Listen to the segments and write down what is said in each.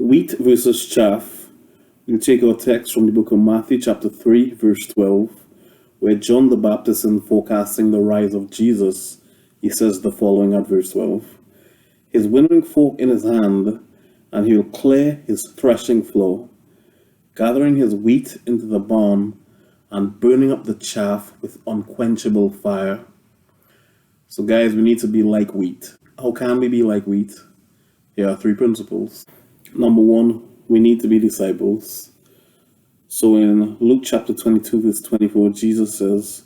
Wheat versus chaff. We'll take our text from the book of Matthew, chapter 3, verse 12, where John the Baptist, in forecasting the rise of Jesus, he says the following at verse 12. His winnowing fork in his hand, and he will clear his threshing floor, gathering his wheat into the barn, and burning up the chaff with unquenchable fire. So guys, we need to be like wheat. How can we be like wheat? Here are three principles. Number one, we need to be disciples. So in Luke chapter 22, verse 24, Jesus says,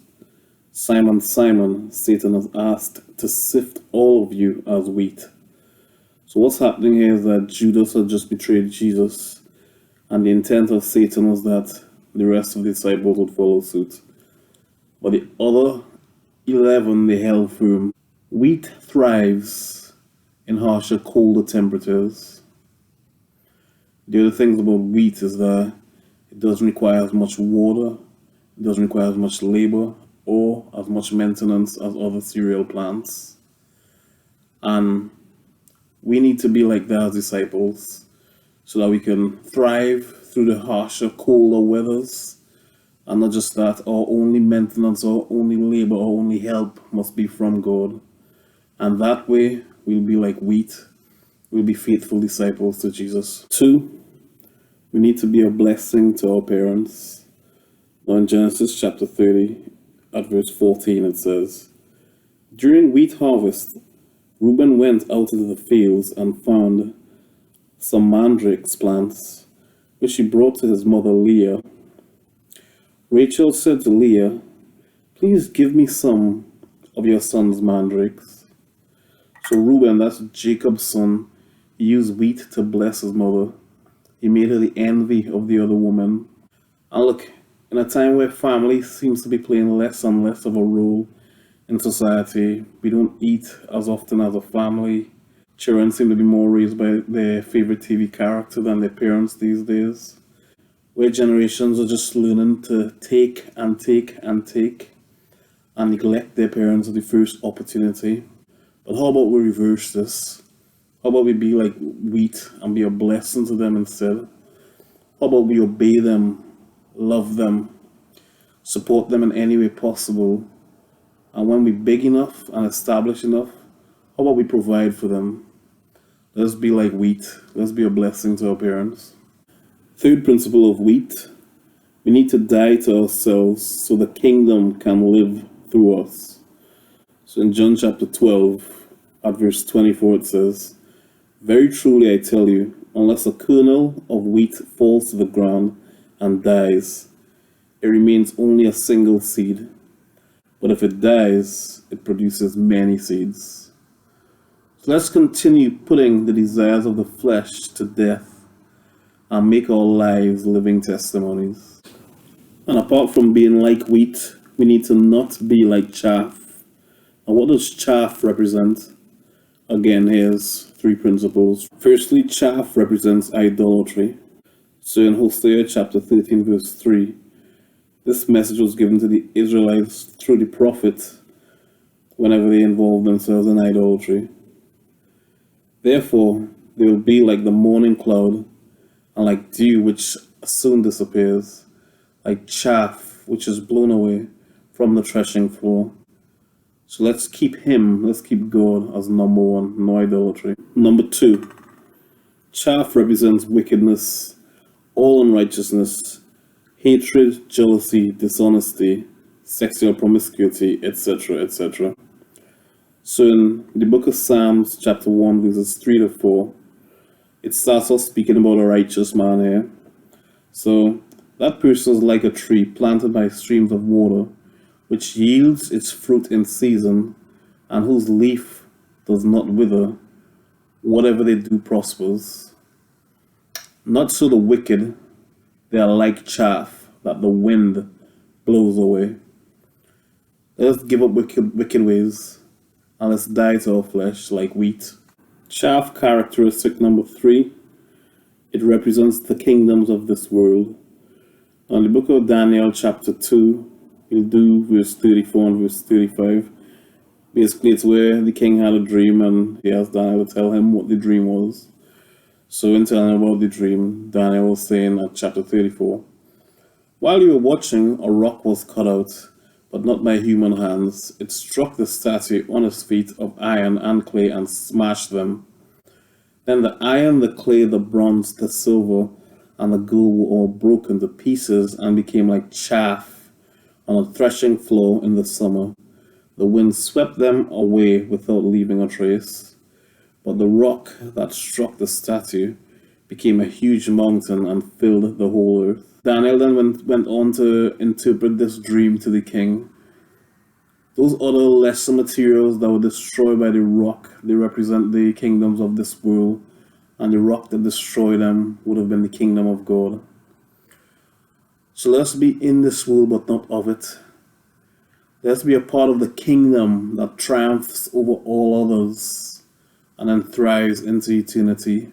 Simon, Simon, Satan has asked to sift all of you as wheat. So what's happening here is that Judas had just betrayed Jesus, and the intent of Satan was that the rest of the disciples would follow suit. But the other 11, they held firm. Wheat thrives in harsher, colder temperatures. The other things about wheat is that it doesn't require as much water, it doesn't require as much labor, or as much maintenance as other cereal plants. And we need to be like that as disciples so that we can thrive through the harsher, colder weathers. And not just that, our only maintenance, our only labor, our only help must be from God. And that way, we'll be like wheat. We'll be faithful disciples to Jesus. 2, we need to be a blessing to our parents. Now in Genesis chapter 30, at verse 14, it says, During wheat harvest, Reuben went out into the fields and found some mandrakes plants, which he brought to his mother Leah. Rachel said to Leah, Please give me some of your son's mandrakes. So Reuben, that's Jacob's son, he used wheat to bless his mother. He made her the envy of the other woman. And look, in a time where family seems to be playing less and less of a role in society, we don't eat as often as a family. Children seem to be more raised by their favorite TV character than their parents these days. Where generations are just learning to take and take and take and neglect their parents at the first opportunity. But how about we reverse this? How about we be like wheat and be a blessing to them instead? How about we obey them, love them, support them in any way possible? And when we're big enough and established enough, how about we provide for them? Let's be like wheat. Let's be a blessing to our parents. Third principle of wheat, we need to die to ourselves so the kingdom can live through us. So in John chapter 12, at verse 24, it says, Very truly I tell you, unless a kernel of wheat falls to the ground and dies, it remains only a single seed. But if it dies, it produces many seeds. So let's continue putting the desires of the flesh to death and make our lives living testimonies. And apart from being like wheat, we need to not be like chaff. And what does chaff represent? Again, here's three principles. Firstly, chaff represents idolatry. So in Hosea chapter 13, verse 3, this message was given to the Israelites through the prophet whenever they involved themselves in idolatry. Therefore, they will be like the morning cloud, and like dew which soon disappears, like chaff which is blown away from the threshing floor. So let's keep God as number one, no idolatry. Number 2, chaff represents wickedness, all unrighteousness, hatred, jealousy, dishonesty, sexual promiscuity, etc., etc. So in the book of Psalms, chapter 1, verses 3 to 4, it starts off speaking about a righteous man here. So that person is like a tree planted by streams of water, which yields its fruit in season, and whose leaf does not wither. Whatever they do prospers. Not so the wicked, they are like chaff that the wind blows away. Let us give up wicked ways, and let's die to our flesh like wheat. Chaff characteristic number 3, it represents the kingdoms of this world. Now in the book of Daniel chapter 2, we'll do verse 34 and verse 35. Basically, it's where the king had a dream and he asked Daniel to tell him what the dream was. So in telling about the dream, Daniel was saying at chapter 34, while you were watching, a rock was cut out, but not by human hands. It struck the statue on its feet of iron and clay and smashed them. Then the iron, the clay, the bronze, the silver, and the gold were all broken to pieces and became like chaff on a threshing floor in the summer. The wind swept them away without leaving a trace. But the rock that struck the statue became a huge mountain and filled the whole earth. Daniel then went on to interpret this dream to the king. Those other lesser materials that were destroyed by the rock, they represent the kingdoms of this world, and the rock that destroyed them would have been the kingdom of God. So let us be in this world but not of it. Let us be a part of the kingdom that triumphs over all others and then thrives into eternity.